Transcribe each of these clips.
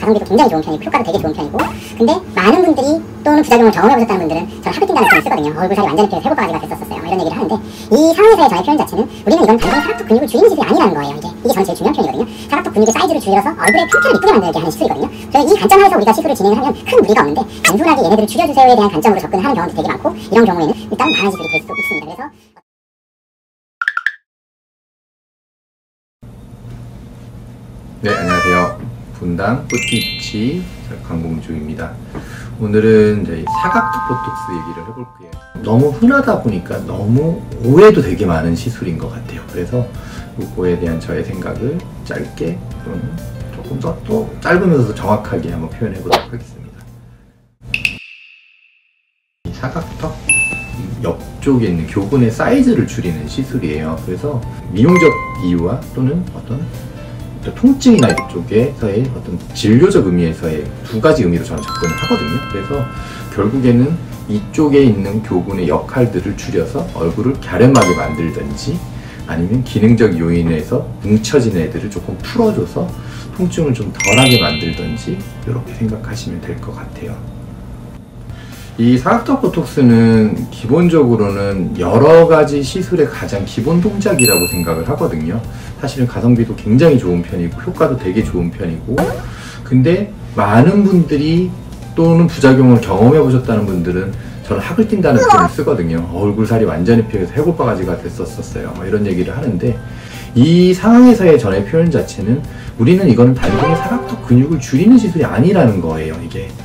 가성비도 굉장히 좋은 편이고 효과도 되게 좋은 편이고, 근데 많은 분들이 또는 부작용을 경험해보셨다는 분들은 저는 하극딘다는 표현을 쓰거든요. 얼굴살이 완전히 피어서 해골바가지가 됐었어요. 이런 얘기를 하는데, 이 상황에서의 저의 표현 자체는 우리는 이건 단순히 사각턱 근육을 줄이는 시술이 아니라는 거예요. 이게 저는 제일 중요한 표현이거든요. 사각턱 근육의 사이즈를 줄여서 얼굴의 형태를 이쁘게 만들게 하는 시술이거든요. 저는 이 관점하에서 우리가 시술을 진행을 하면 큰 무리가 없는데, 단순하게 얘네들을 줄여주세요에 대한 관점으로 접근하는 경우도 되게 많고, 이런 경우에는 일단 망한 시술이 될 수도 있습니다. 그래서 네, 안녕하세요. 분당 뿌띠치 강봉주입니다. 오늘은 저희 사각턱 보톡스 얘기를 해볼게요. 너무 흔하다 보니까 너무 오해도 되게 많은 시술인 것 같아요. 그래서 이거에 대한 저의 생각을 짧게 또는 조금 더 또 짧으면서도 정확하게 한번 표현해 보도록 하겠습니다. 이 사각턱 옆쪽에 있는 교근의 사이즈를 줄이는 시술이에요. 그래서 미용적 이유와 또는 어떤 통증이나 이쪽에서의 어떤 진료적 의미에서의 두 가지 의미로 저는 접근을 하거든요. 그래서 결국에는 이쪽에 있는 교근의 역할들을 줄여서 얼굴을 갸름하게 만들든지, 아니면 기능적 요인에서 뭉쳐진 애들을 조금 풀어줘서 통증을 좀 덜하게 만들든지, 이렇게 생각하시면 될 것 같아요. 이 사각턱 보톡스는 기본적으로는 여러 가지 시술의 가장 기본 동작이라고 생각을 하거든요. 사실은 가성비도 굉장히 좋은 편이고 효과도 되게 좋은 편이고, 근데 많은 분들이 또는 부작용을 경험해 보셨다는 분들은 저는 하글뛴다는 표현을 쓰거든요. 얼굴살이 완전히 피어서 해골바가지가 됐었어요. 이런 얘기를 하는데, 이 상황에서의 전의 표현 자체는 우리는 이거는 단순히 사각턱 근육을 줄이는 시술이 아니라는 거예요.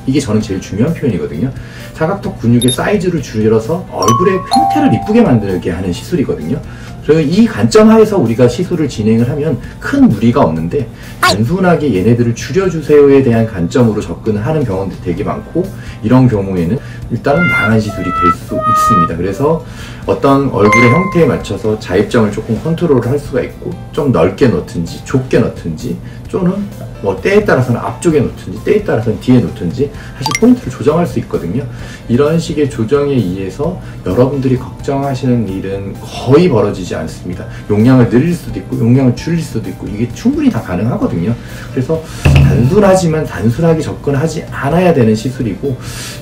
이게 저는 제일 중요한 표현이거든요. 사각턱 근육의 사이즈를 줄여서 얼굴의 형태를 이쁘게 만들게 하는 시술이거든요. 그래서 이 관점 하에서 우리가 시술을 진행을 하면 큰 무리가 없는데, 단순하게 얘네들을 줄여주세요에 대한 관점으로 접근을 하는 병원들이 되게 많고, 이런 경우에는 일단은 망한 시술이 될 수 있습니다. 그래서 어떤 얼굴의 형태에 맞춰서 자입점을 조금 컨트롤을 할 수가 있고, 좀 넓게 넣든지 좁게 넣든지, 또는 뭐 때에 따라서는 앞쪽에 놓든지 때에 따라서는 뒤에 놓든지 사실 포인트를 조정할 수 있거든요. 이런 식의 조정에 의해서 여러분들이 걱정하시는 일은 거의 벌어지지 않습니다. 용량을 늘릴 수도 있고 용량을 줄일 수도 있고, 이게 충분히 다 가능하거든요. 그래서 단순하지만 단순하게 접근하지 않아야 되는 시술이고,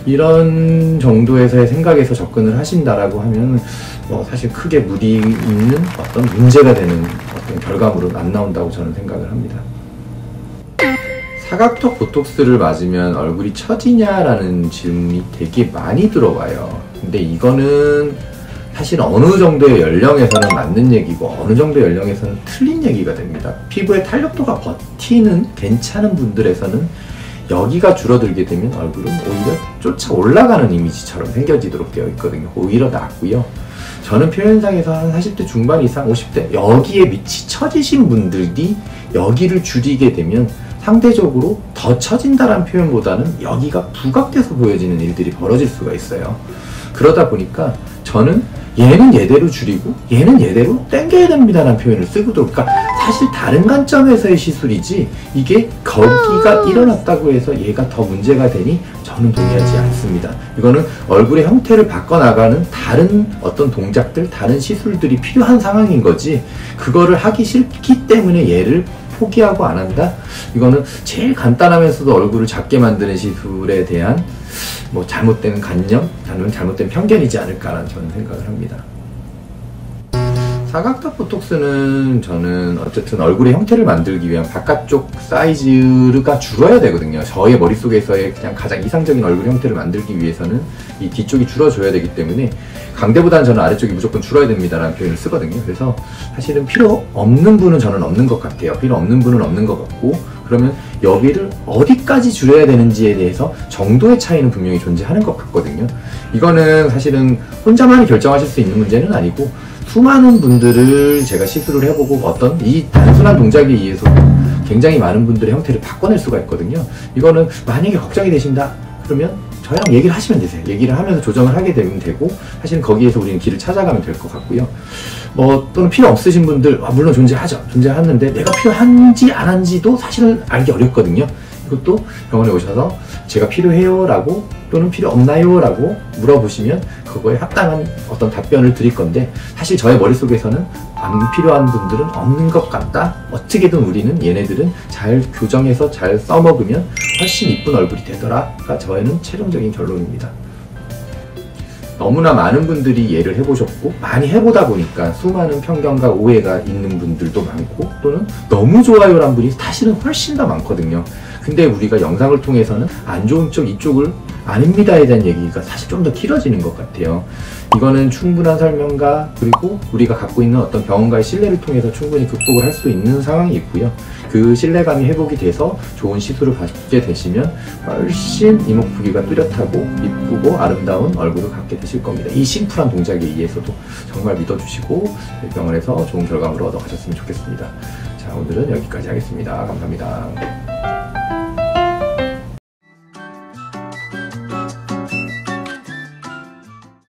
이런 정도에서의 생각에서 접근을 하신다라고 하면 사실 크게 무리 있는 어떤 문제가 되는 어떤 결과물은 안 나온다고 저는 생각을 합니다. 사각턱 보톡스를 맞으면 얼굴이 처지냐라는 질문이 되게 많이 들어와요. 근데 이거는 사실 어느 정도의 연령에서는 맞는 얘기고 어느 정도의 연령에서는 틀린 얘기가 됩니다. 피부의 탄력도가 버티는 괜찮은 분들에서는 여기가 줄어들게 되면 얼굴은 오히려 쫓아 올라가는 이미지처럼 생겨지도록 되어 있거든요. 오히려 낫고요. 저는 표현상에서 한 40대 중반 이상 50대 여기에 밑이 처지신 분들이 여기를 줄이게 되면 상대적으로 더 처진다는 표현보다는 여기가 부각돼서 보여지는 일들이 벌어질 수가 있어요. 그러다 보니까 저는 얘는 얘대로 줄이고 얘는 얘대로 당겨야 됩니다라는 표현을 쓰거든요. 그러니까 사실 다른 관점에서의 시술이지, 이게 거기가 일어났다고 해서 얘가 더 문제가 되니 저는 동의하지 않습니다. 이거는 얼굴의 형태를 바꿔나가는 다른 어떤 동작들, 다른 시술들이 필요한 상황인 거지, 그거를 하기 싫기 때문에 얘를 포기하고 안 한다? 이거는 제일 간단하면서도 얼굴을 작게 만드는 시술에 대한 잘못된 관념, 잘못된 편견이지 않을까라는 저는 생각을 합니다. 사각턱 보톡스는 저는 어쨌든 얼굴의 형태를 만들기 위한 바깥쪽 사이즈가 줄어야 되거든요. 저의 머릿속에서의 그냥 가장 이상적인 얼굴 형태를 만들기 위해서는 이 뒤쪽이 줄어줘야 되기 때문에 강대보다는 저는 아래쪽이 무조건 줄어야 됩니다라는 표현을 쓰거든요. 그래서 사실은 필요 없는 분은 저는 없는 것 같아요. 필요 없는 분은 없는 것 같고, 그러면 여기를 어디까지 줄여야 되는지에 대해서 정도의 차이는 분명히 존재하는 것 같거든요. 이거는 사실은 혼자만이 결정하실 수 있는 문제는 아니고, 수많은 분들을 제가 시술을 해보고 어떤 이 단순한 동작에 의해서 굉장히 많은 분들의 형태를 바꿔낼 수가 있거든요. 이거는 만약에 걱정이 되신다 그러면 저랑 얘기를 하시면 되세요. 얘기를 하면서 조정을 하게 되면 되고, 사실은 거기에서 우리는 길을 찾아가면 될 것 같고요. 또는 필요 없으신 분들 물론 존재하죠. 존재하는데 내가 필요한지 안 한지도 사실은 알기 어렵거든요. 이것도 병원에 오셔서 제가 필요해요 라고 또는 필요 없나요 라고 물어보시면 그거에 합당한 어떤 답변을 드릴 건데, 사실 저의 머릿속에서는 안 필요한 분들은 없는 것 같다, 어떻게든 우리는 얘네들은 잘 교정해서 잘 써먹으면 훨씬 이쁜 얼굴이 되더라가 저에는 최종적인 결론입니다. 너무나 많은 분들이 예를 해보셨고 많이 해보다 보니까 수많은 편견과 오해가 있는 분들도 많고, 또는 너무 좋아요란 분이 사실은 훨씬 더 많거든요. 근데 우리가 영상을 통해서는 안 좋은 쪽 이쪽을 아닙니다에 대한 얘기가 사실 좀 더 길어지는 것 같아요. 이거는 충분한 설명과 그리고 우리가 갖고 있는 어떤 병원과의 신뢰를 통해서 충분히 극복을 할 수 있는 상황이 있고요. 그 신뢰감이 회복이 돼서 좋은 시술을 받게 되시면 훨씬 이목구비가 뚜렷하고 이쁘고 아름다운 얼굴을 갖게 되실 겁니다. 이 심플한 동작에 의해서도 정말 믿어주시고 병원에서 좋은 결과물을 얻어가셨으면 좋겠습니다. 자, 오늘은 여기까지 하겠습니다. 감사합니다.